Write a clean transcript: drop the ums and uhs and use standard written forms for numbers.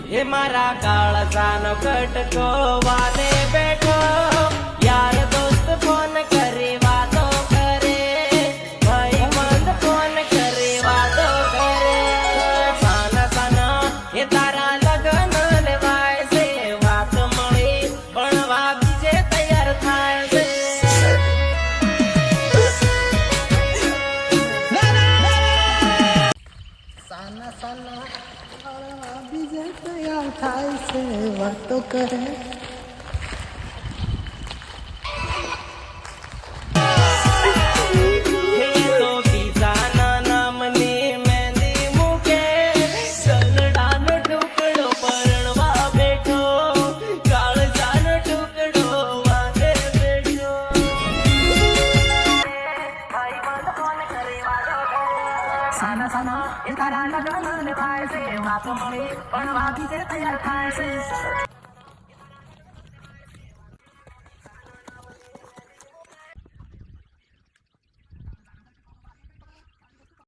એ મારા કાળજાનો કટકો વાલે બેઠો યાર દોસ્ત ફોન કરી વાતો કરે ભાઈ બંધ ફોન કરી વાતો કરે સાના સાના એ તારા લગન લેવાય છે વાત મળી ભણવા બીજે તૈયાર થાય છે સાના સાના બીજે તૈયાર થાય છે વાતો કરે સાના સાના એ તારા લગન લેવાય છે વાત મળી ભણવા બીજે તૈયાર થાય છે